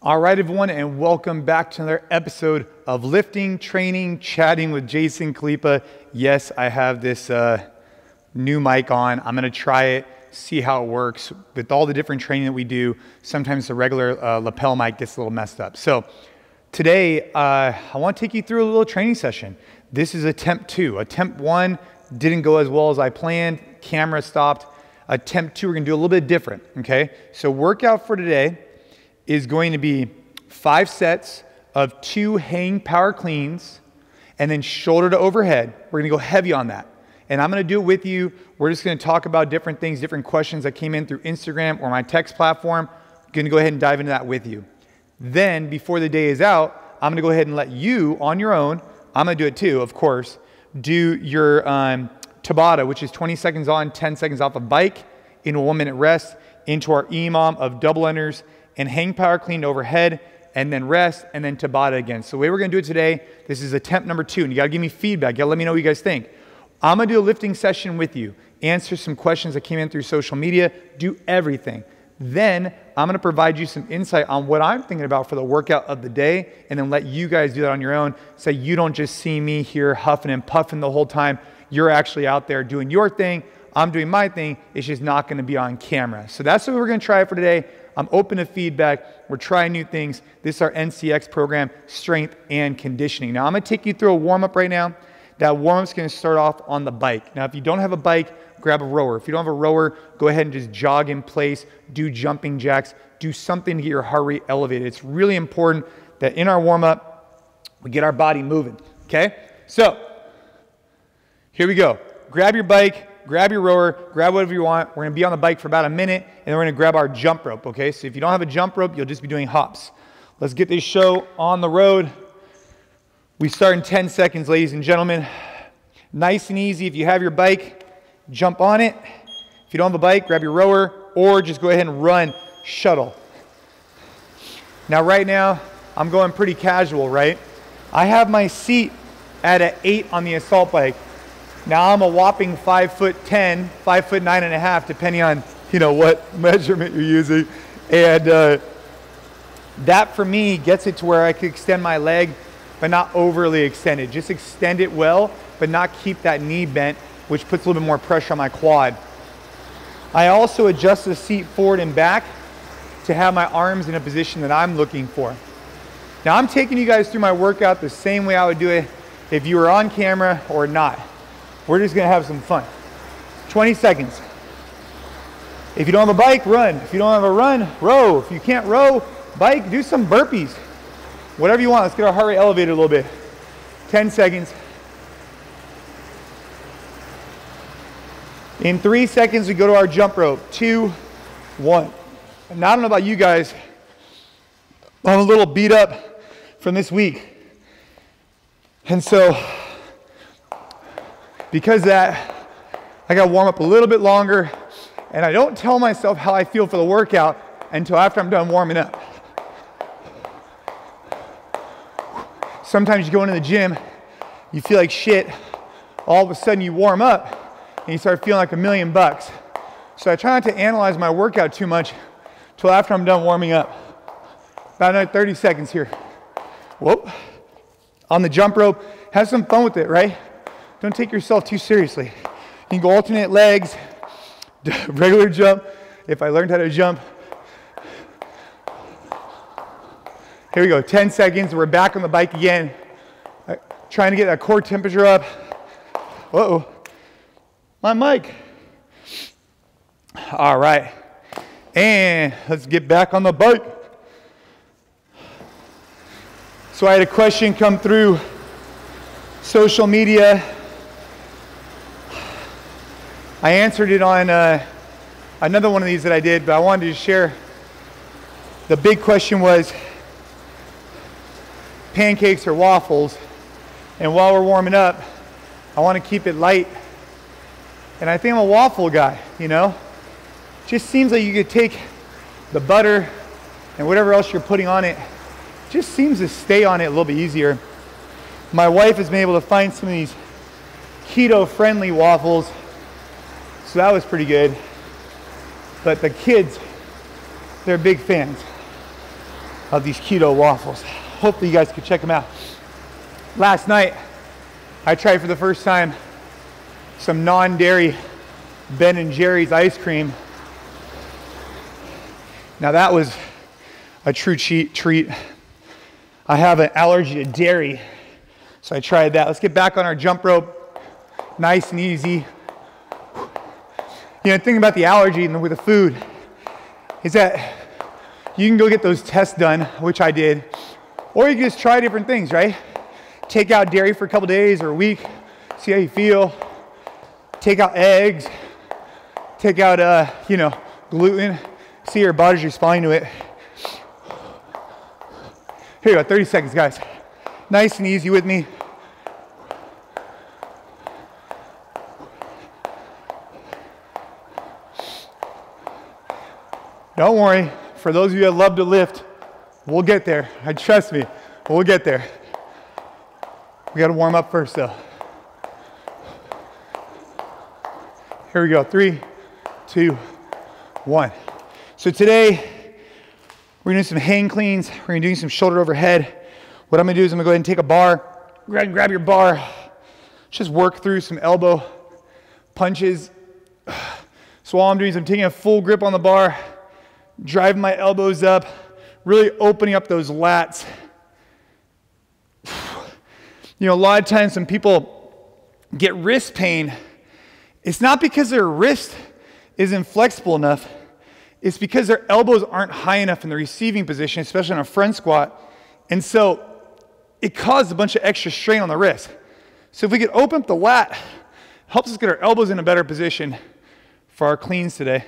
All right, everyone, and welcome back to another episode of Lifting, Training, Chatting with Jason Khalipa. Yes, I have this new mic on. I'm going to try it, see how it works. With all the different training that we do, sometimes the regular lapel mic gets a little messed up. So today, I want to take you through a little training session. This is attempt 2. Attempt 1 didn't go as well as I planned. Camera stopped. Attempt 2, we're going to do a little bit different, okay? So workout for today is going to be 5 sets of 2 hang power cleans and then shoulder to overhead. We're gonna go heavy on that. And I'm gonna do it with you. We're just gonna talk about different things, different questions that came in through Instagram or my text platform. I'm gonna go ahead and dive into that with you. Then before the day is out, I'm gonna go ahead and let you on your own, I'm gonna do it too, of course, do your TABATA, which is 20 seconds on, 10 seconds off a bike, into a 1-minute rest, into our EMOM of double unders, and hang power clean overhead, and then rest, and then Tabata again. So the way we're gonna do it today, this is attempt number 2, and you gotta give me feedback. You gotta let me know what you guys think. I'm gonna do a lifting session with you, answer some questions that came in through social media, do everything. Then I'm gonna provide you some insight on what I'm thinking about for the workout of the day, and then let you guys do that on your own, so you don't just see me here huffing and puffing the whole time. You're actually out there doing your thing, I'm doing my thing, it's just not gonna be on camera. So that's what we're gonna try for today. I'm open to feedback. We're trying new things. This is our NCX program, strength and conditioning. Now I'm gonna take you through a warm-up right now. That warm-up's gonna start off on the bike. Now if you don't have a bike, grab a rower. If you don't have a rower, go ahead and just jog in place, do jumping jacks, do something to get your heart rate elevated. It's really important that in our warm-up, we get our body moving, okay? So, here we go. Grab your bike, grab your rower, grab whatever you want. We're gonna be on the bike for about a minute, and then we're gonna grab our jump rope, okay? So if you don't have a jump rope, you'll just be doing hops. Let's get this show on the road. We start in 10 seconds, ladies and gentlemen. Nice and easy. If you have your bike, jump on it. If you don't have a bike, grab your rower, or just go ahead and run, shuttle. Now right now, I'm going pretty casual, right? I have my seat at an 8 on the assault bike. Now I'm a whopping 5'10", 5'9.5", depending on what measurement you're using, and that for me gets it to where I can extend my leg, but not overly extend it. Just extend it well, but not keep that knee bent, which puts a little bit more pressure on my quad. I also adjust the seat forward and back to have my arms in a position that I'm looking for. Now I'm taking you guys through my workout the same way I would do it if you were on camera or not. We're just gonna have some fun. 20 seconds. If you don't have a bike, run. If you don't have a run, row. If you can't row, bike, do some burpees. Whatever you want, let's get our heart rate elevated a little bit. 10 seconds. In 3 seconds, we go to our jump rope. 2, 1. And now I don't know about you guys, I'm a little beat up from this week. And so, because of that, I gotta warm up a little bit longer, and I don't tell myself how I feel for the workout until after I'm done warming up. Sometimes you go into the gym, you feel like shit, all of a sudden you warm up, and you start feeling like $1,000,000. So I try not to analyze my workout too much until after I'm done warming up. About another 30 seconds here. Whoop. On the jump rope, have some fun with it, right? Don't take yourself too seriously. You can go alternate legs, regular jump. If I learned how to jump. Here we go, 10 seconds. We're back on the bike again. Trying to get that core temperature up. Uh-oh, my mic. All right, and let's get back on the bike. So I had a question come through social media. I answered it on another one of these that I did, but I wanted to share. The big question was pancakes or waffles. And while we're warming up, I want to keep it light. And I think I'm a waffle guy, Just seems like you could take the butter and whatever else you're putting on it, just seems to stay on it a little bit easier. My wife has been able to find some of these keto-friendly waffles, so that was pretty good. But the kids, they're big fans. of these keto waffles. Hopefully you guys can check them out. Last night, I tried for the first time some non-dairy Ben & Jerry's ice cream. Now that was a true treat. I have an allergy to dairy, so I tried that. Let's get back on our jump rope, nice and easy. You know, the thing about the allergy and with the food is that you can go get those tests done, which I did, or you can just try different things, right? Take out dairy for a couple days or a week, see how you feel. Take out eggs, take out, gluten, see your body's responding to it. Here you go, 30 seconds, guys. Nice and easy with me. Don't worry, for those of you that love to lift, we'll get there. Trust me, we'll get there. We gotta warm up first though. Here we go, 3, 2, 1. So today, we're gonna do some hang cleans. We're gonna do some shoulder overhead. What I'm gonna do is I'm gonna go ahead and take a bar. Go ahead and grab your bar. Just work through some elbow punches. So all I'm doing is I'm taking a full grip on the bar, driving my elbows up, really opening up those lats. You know, a lot of times when people get wrist pain, it's not because their wrist isn't flexible enough. It's because their elbows aren't high enough in the receiving position, especially on a front squat. And so it caused a bunch of extra strain on the wrist. So if we could open up the lat, it helps us get our elbows in a better position for our cleans today.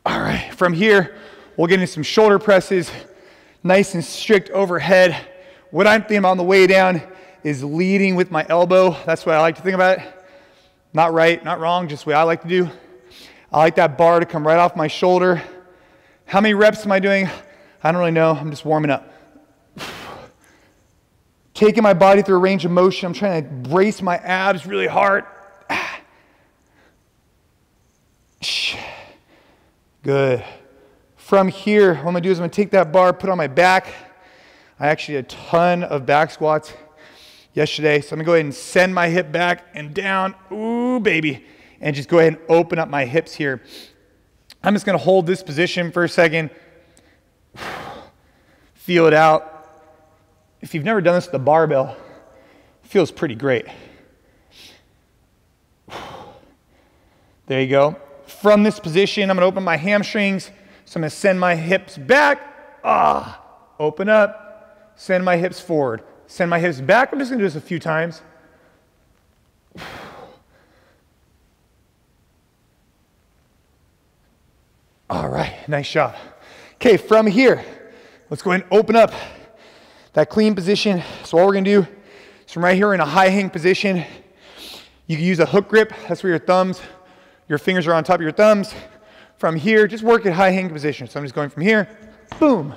All right, from here, we'll get into some shoulder presses, nice and strict overhead. What I'm thinking about on the way down is leading with my elbow. That's what I like to think about it. Not right, not wrong, just the way I like to do. I like that bar to come right off my shoulder. How many reps am I doing? I don't really know. I'm just warming up. Taking my body through a range of motion. I'm trying to brace my abs really hard. Good. From here, what I'm gonna do is I'm gonna take that bar, put it on my back. I actually did a ton of back squats yesterday, so I'm gonna go ahead and send my hip back and down. Ooh, baby. And just go ahead and open up my hips here. I'm just gonna hold this position for a second. Feel it out. If you've never done this with the barbell, it feels pretty great. There you go. From this position, I'm gonna open my hamstrings. So I'm gonna send my hips back. Open up, send my hips forward. Send my hips back. I'm just gonna do this a few times. All right, nice job. Okay, from here, let's go ahead and open up that clean position. So all we're gonna do is from right here in a high hang position, you can use a hook grip. That's where your fingers are on top of your thumbs. From here, just work at high hang position. So I'm just going from here, boom.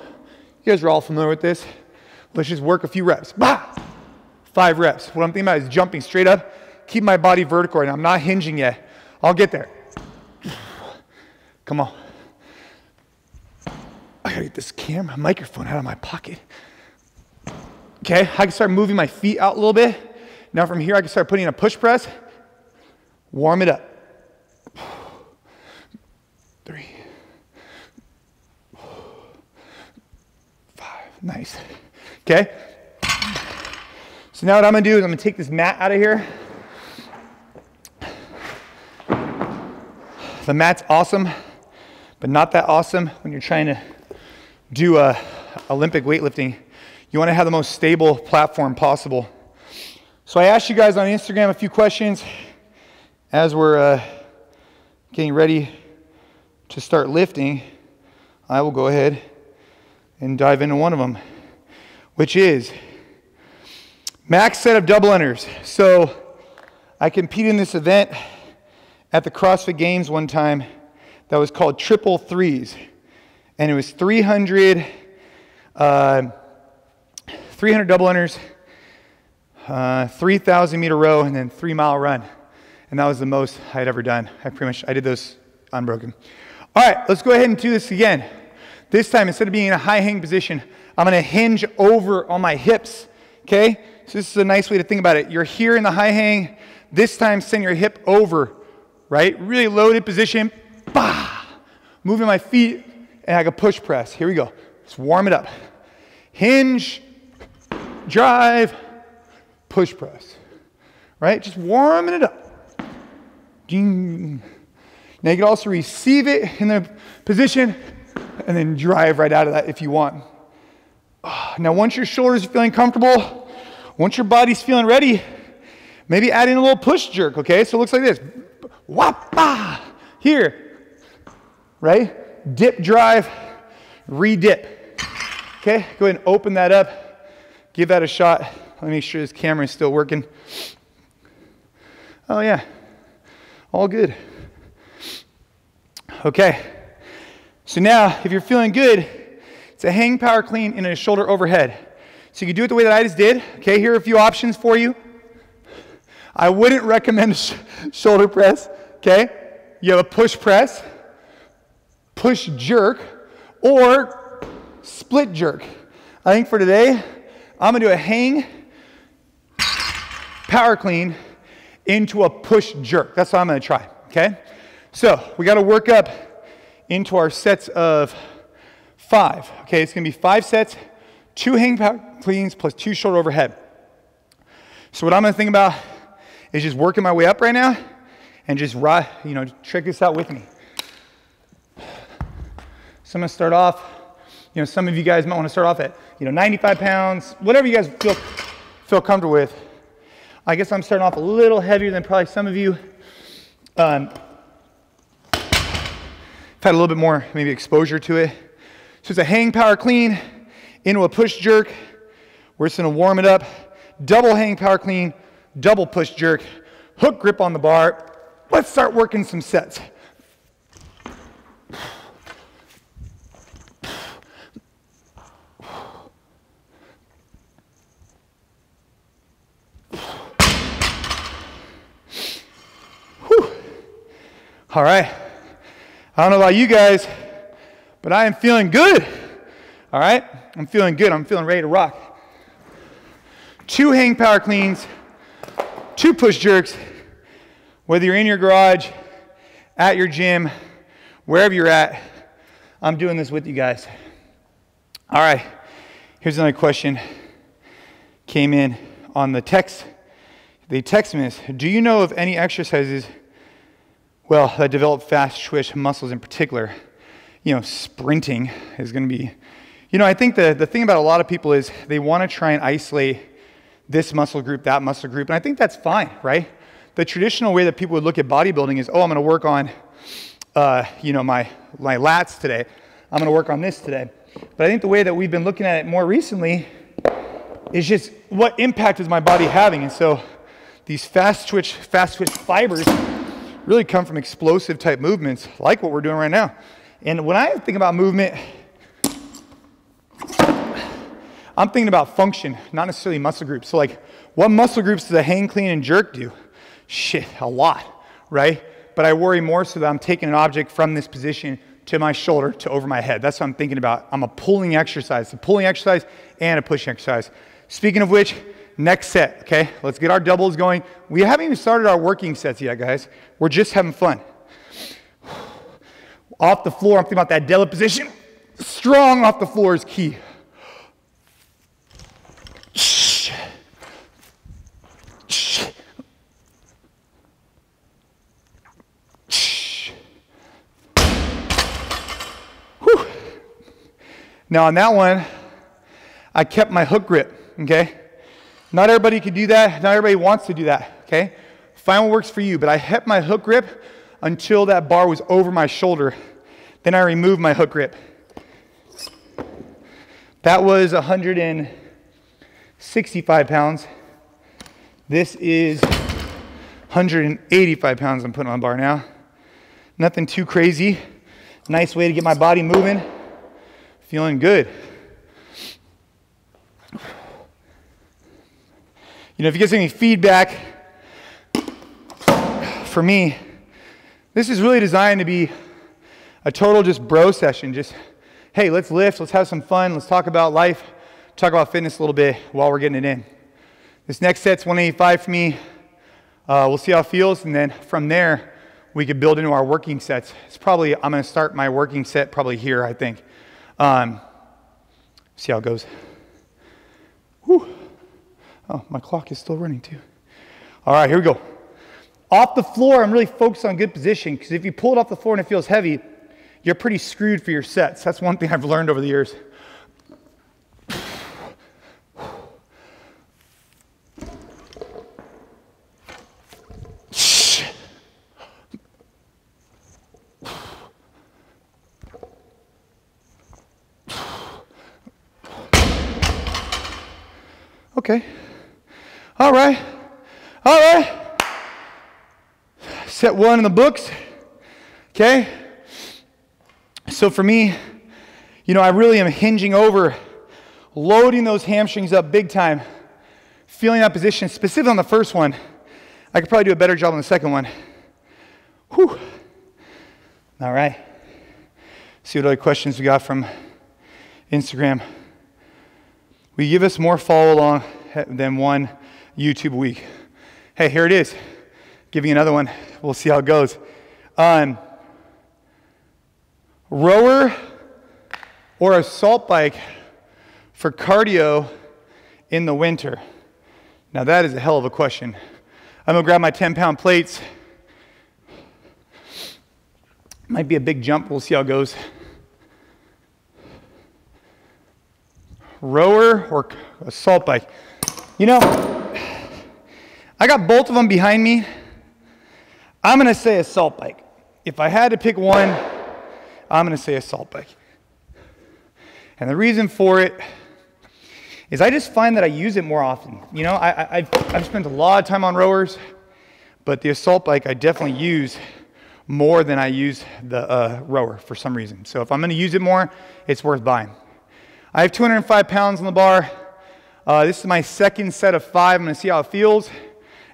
You guys are all familiar with this. Let's just work a few reps. 5 reps. What I'm thinking about is jumping straight up, keep my body vertical right now. I'm not hinging yet. I'll get there. Come on. I gotta get this microphone out of my pocket. Okay, I can start moving my feet out a little bit. Now from here, I can start putting in a push press. Warm it up. 3, 5, nice. Okay, so now what I'm gonna do is I'm gonna take this mat out of here. The mat's awesome, but not that awesome when you're trying to do Olympic weightlifting. You wanna have the most stable platform possible. So I asked you guys on Instagram a few questions as we're getting ready to start lifting. I will go ahead and dive into one of them, which is max set of double unders. So I competed in this event at the CrossFit Games one time that was called triple threes. And it was 300 double unders, 3,000 meter row, and then 3 mile run. And that was the most I had ever done. I did those unbroken. All right, let's go ahead and do this again. This time, instead of being in a high hang position, I'm gonna hinge over on my hips, okay? So this is a nice way to think about it. You're here in the high hang. This time, send your hip over, right? Really loaded position. Bah! Moving my feet, and I can push press. Here we go. Let's warm it up. Hinge, drive, push press, right? Just warming it up. Ding. Now you can also receive it in the position and then drive right out of that if you want. Now once your shoulders are feeling comfortable, once your body's feeling ready, maybe add in a little push jerk, okay? So it looks like this. Wapa! Here, right? Dip, drive, re-dip. Okay, go ahead and open that up. Give that a shot. Let me make sure this camera is still working. Oh yeah, all good. Okay, so now if you're feeling good, it's a hang power clean and a shoulder overhead. So you can do it the way that I just did. Okay, here are a few options for you. I wouldn't recommend a shoulder press, okay? You have a push press, push jerk, or split jerk. I think for today, I'm gonna do a hang power clean into a push jerk. That's what I'm gonna try, okay? So we gotta work up into our sets of 5. Okay, it's gonna be 5 sets, 2 hang power cleans plus 2 shoulder overhead. So what I'm gonna think about is just working my way up right now and just, check this out with me. So I'm gonna start off, some of you guys might wanna start off at, 95 pounds, whatever you guys feel comfortable with. I guess I'm starting off a little heavier than probably some of you. I've had a little bit more maybe exposure to it. So it's a hang power clean into a push jerk. We're just gonna warm it up. Double hang power clean, double push jerk, hook grip on the bar. Let's start working some sets. Whew. All right. I don't know about you guys, but I am feeling good. All right? I'm feeling good. I'm feeling ready to rock. 2 hang power cleans, 2 push jerks. Whether you're in your garage, at your gym, wherever you're at, I'm doing this with you guys. All right. Here's another question. Came in on the text. They text me this. Do you know of any exercises that develop fast twitch muscles in particular? Sprinting is going to be, I think the thing about a lot of people is they want to try and isolate this muscle group, that muscle group, and I think that's fine, right? The traditional way that people would look at bodybuilding is, I'm going to work on, my lats today. I'm going to work on this today. But I think the way that we've been looking at it more recently is just what impact is my body having? And so these fast twitch fibers really come from explosive type movements like what we're doing right now. And when I think about movement, I'm thinking about function, not necessarily muscle groups. So what muscle groups does a hang, clean, and jerk do? Shit, a lot, right? But I worry more so that I'm taking an object from this position to my shoulder to over my head. That's what I'm thinking about. I'm a pulling exercise, and a pushing exercise. Speaking of which, next set, okay? Let's get our doubles going. We haven't even started our working sets yet, guys. We're just having fun. Off the floor, I'm thinking about that deadlift position. Strong off the floor is key. Whew. Now on that one, I kept my hook grip, okay? Not everybody could do that. Not everybody wants to do that, okay? Find what works for you, but I kept my hook grip until that bar was over my shoulder. Then I removed my hook grip. That was 165 pounds. This is 185 pounds I'm putting on the bar now. Nothing too crazy. Nice way to get my body moving. Feeling good. If you get any feedback, for me, this is really designed to be a total just bro session, just hey, let's lift, let's have some fun, let's talk about life, talk about fitness a little bit while we're getting it in. This next set's 185 for me. We'll see how it feels, and then from there, we could build into our working sets. It's probably, I'm gonna start my working set probably here, I think. See how it goes. Whew. Oh, my clock is still running too. All right, here we go. Off the floor, I'm really focused on good position, because if you pull it off the floor and it feels heavy, you're pretty screwed for your sets. That's one thing I've learned over the years. Okay. All right. All right. Set one in the books. Okay. So for me, you know, I really am hinging over, loading those hamstrings up big time, feeling that position, specifically on the first one. I could probably do a better job on the second one. Whew. All right. See what other questions we got from Instagram. Will you give us more follow along than one YouTube a week? Hey, here it is. Giving you another one. We'll see how it goes. Rower or assault bike for cardio in the winter? Now that is a hell of a question. I'm gonna grab my 10-pound plates. Might be a big jump. We'll see how it goes. Rower or assault bike? You know, I got both of them behind me. I'm gonna say assault bike. If I had to pick one, I'm gonna say assault bike. And the reason for it is I just find that I use it more often. You know, I've spent a lot of time on rowers, but the assault bike I definitely use more than I use the rower for some reason. So if I'm gonna use it more, it's worth buying. I have 205 pounds on the bar. This is my second set of 5. I'm gonna see how it feels.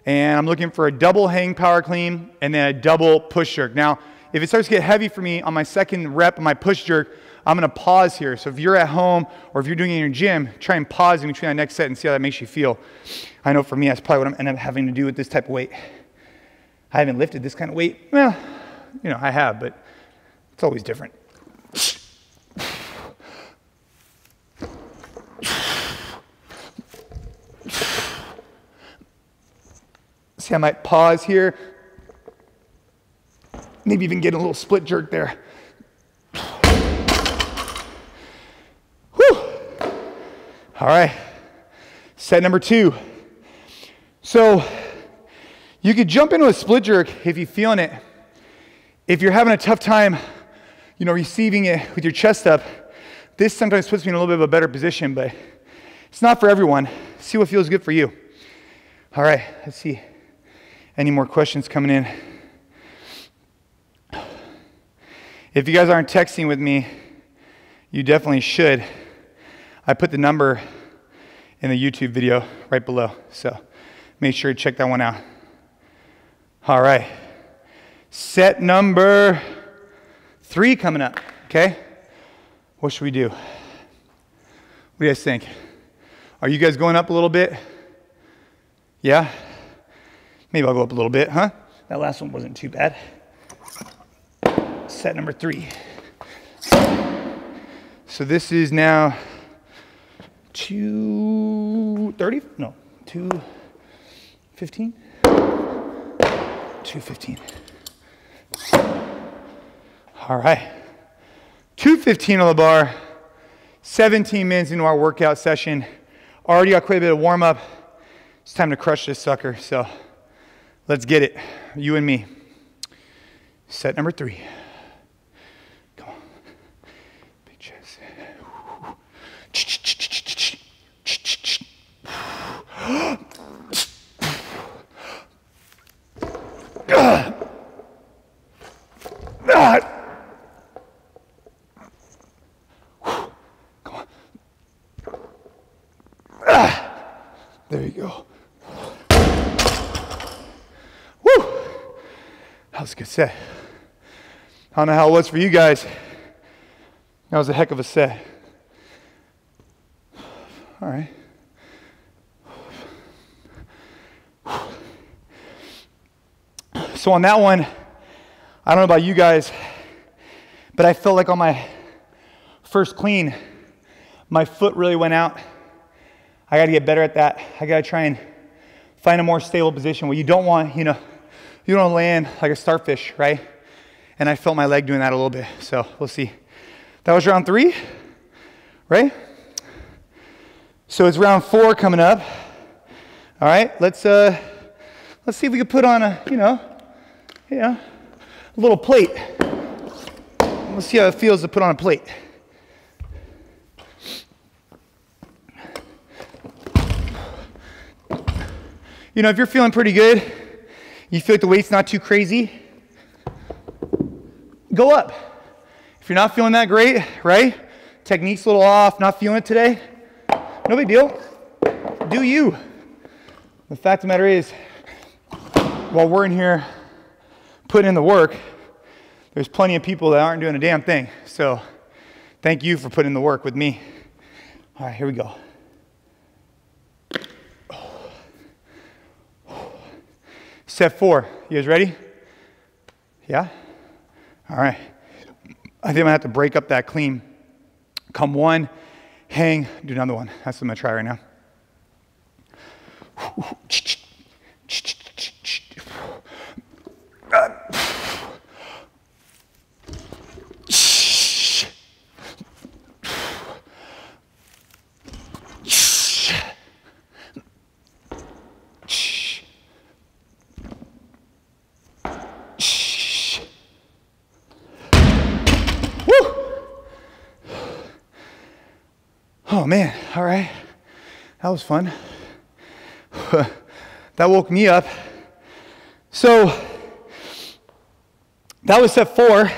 And I'm looking for a double hang power clean and then a double push jerk. Now, if it starts to get heavy for me on my second rep of my push jerk, I'm gonna pause here. So if you're at home or if you're doing it in your gym, try and pause in between that next set and see how that makes you feel. I know for me, that's probably what I'm end up having to do with this type of weight. I haven't lifted this kind of weight. Well, you know, I have, but it's always different. See, I might pause here. Maybe even get a little split jerk there. Whew. All right, set number 2. So you could jump into a split jerk if you're feeling it. If you're having a tough time, you know, receiving it with your chest up, this sometimes puts me in a little bit of a better position, but it's not for everyone. See what feels good for you. All right, let's see. Any more questions coming in? If you guys aren't texting with me, you definitely should. I put the number in the YouTube video right below, so make sure to check that one out. All right, set number 3 coming up, okay? What should we do? What do you guys think? Are you guys going up a little bit? Yeah? Maybe I'll go up a little bit, huh? That last one wasn't too bad. Set number 3. So this is now 230? No, 215? 215. All right. 215 on the bar, 17 minutes into our workout session. Already got quite a bit of warm up. It's time to crush this sucker, so let's get it, you and me. Set number 3. Come on. Big chest. Come on. There you go. That was a good set. I don't know how it was for you guys, That was a heck of a set. All right. So on that one, I don't know about you guys, but I felt like on my first clean, my foot really went out. I got to get better at that. I got to try and find a more stable position. What you don't want, you don't land like a starfish, right? And I felt my leg doing that a little bit. So we'll see. That was round 3, right? So it's round 4 coming up. All right, let's see if we can put on a little plate. Let's see how it feels to put on a plate. If you're feeling pretty good, you feel like the weight's not too crazy, go up. If you're not feeling that great, right? Technique's a little off, not feeling it today, no big deal. Do you. The fact of the matter is, while we're in here putting in the work, there's plenty of people that aren't doing a damn thing. So thank you for putting in the work with me. All right, here we go. Set 4. You guys ready? Yeah? All right. I think I'm going to have to break up that clean. Come 1, hang, do another one. That's what I'm going to try right now. Oh man, all right, that was fun. That woke me up. So that was set 4.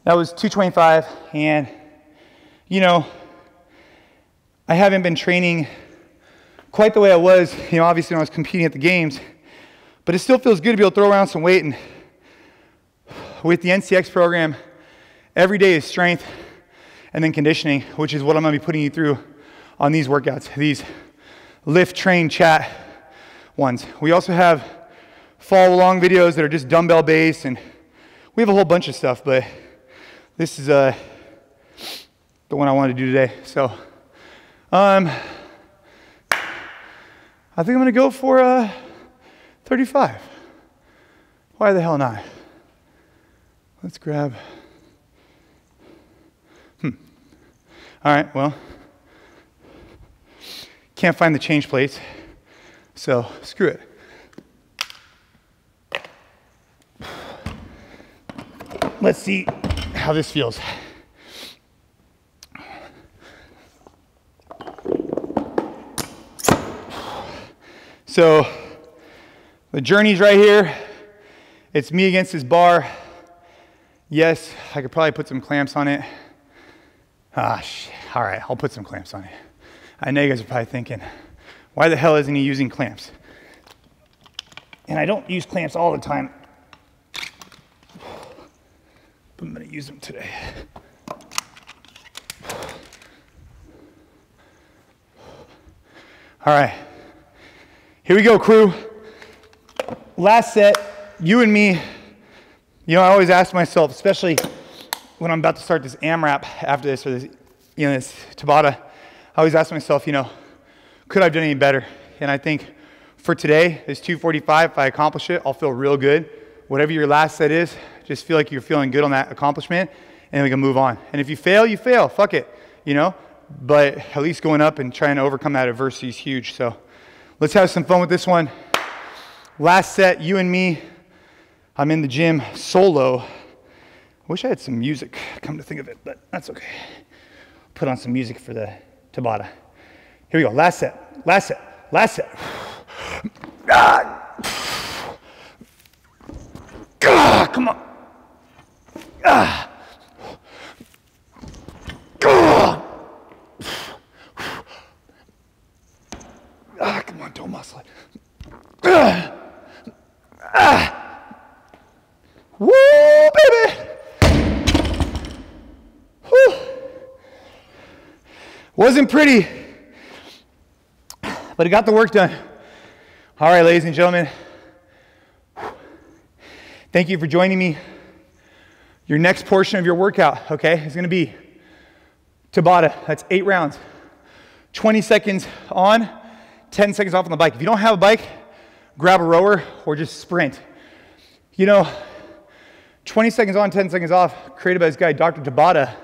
That was 225, and I haven't been training quite the way I was, obviously when I was competing at the games, but it still feels good to be able to throw around some weight. And with the NCX program, every day is strength and then conditioning, which is what I'm going to be putting you through on these workouts, these lift, train, chat ones. We also have follow along videos that are just dumbbell based, and we have a whole bunch of stuff, but this is the one I wanted to do today. So I think I'm going to go for 35. Why the hell not? Let's grab. All right, well, can't find the change plates, so screw it. Let's see how this feels. So the journey's right here. It's me against this bar. Yes, I could probably put some clamps on it. All right, I'll put some clamps on it. I know you guys are probably thinking, why the hell isn't he using clamps? And I don't use clamps all the time, but I'm going to use them today. All right, here we go, crew. Last set, you and me. I always ask myself, especially when I'm about to start this AMRAP after this, or this, this TABATA, I always ask myself, could I have done any better? And I think for today, this 245, if I accomplish it, I'll feel real good. Whatever your last set is, just feel like you're feeling good on that accomplishment, and then we can move on. And if you fail, you fail. Fuck it, But at least going up and trying to overcome that adversity is huge. So let's have some fun with this one. Last set, you and me. I'm in the gym solo. I wish I had some music, come to think of it, but that's okay. Put on some music for the TABATA. Here we go, last set, last set, last set. Come on. Come on, don't muscle it. Woo, baby. Wasn't pretty, but it got the work done. All right, ladies and gentlemen, thank you for joining me. Your next portion of your workout, okay, is gonna be Tabata. That's 8 rounds. 20 seconds on, 10 seconds off on the bike. If you don't have a bike, grab a rower or just sprint. You know, 20 seconds on, 10 seconds off, created by this guy, Dr. Tabata,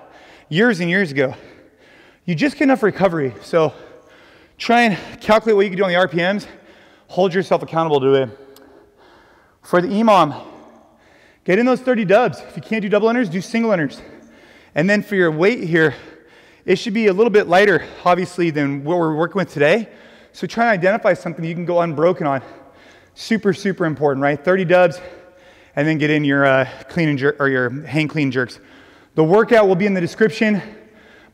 years and years ago. You just get enough recovery. So try and calculate what you can do on the RPMs. Hold yourself accountable to it. For the EMOM, get in those 30 dubs. If you can't do double unders, do single unders. And then for your weight here, it should be a little bit lighter, obviously, than what we're working with today. So try and identify something you can go unbroken on. Super, super important, right? 30 dubs, and then get in your clean and jerk, or your hang clean jerks. The workout will be in the description.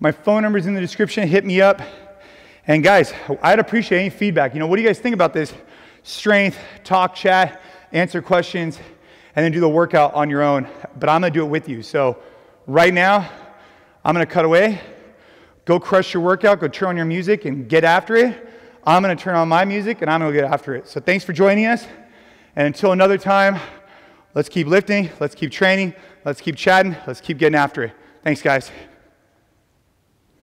My phone number is in the description. Hit me up. And guys, I'd appreciate any feedback. You know, what do you guys think about this? Strength, talk, chat, answer questions, and then do the workout on your own. But I'm gonna do it with you. So right now, I'm gonna cut away. Go crush your workout, go turn on your music and get after it. I'm gonna turn on my music and I'm gonna get after it. So thanks for joining us. And until another time, let's keep lifting, let's keep training, let's keep chatting, let's keep getting after it. Thanks, guys.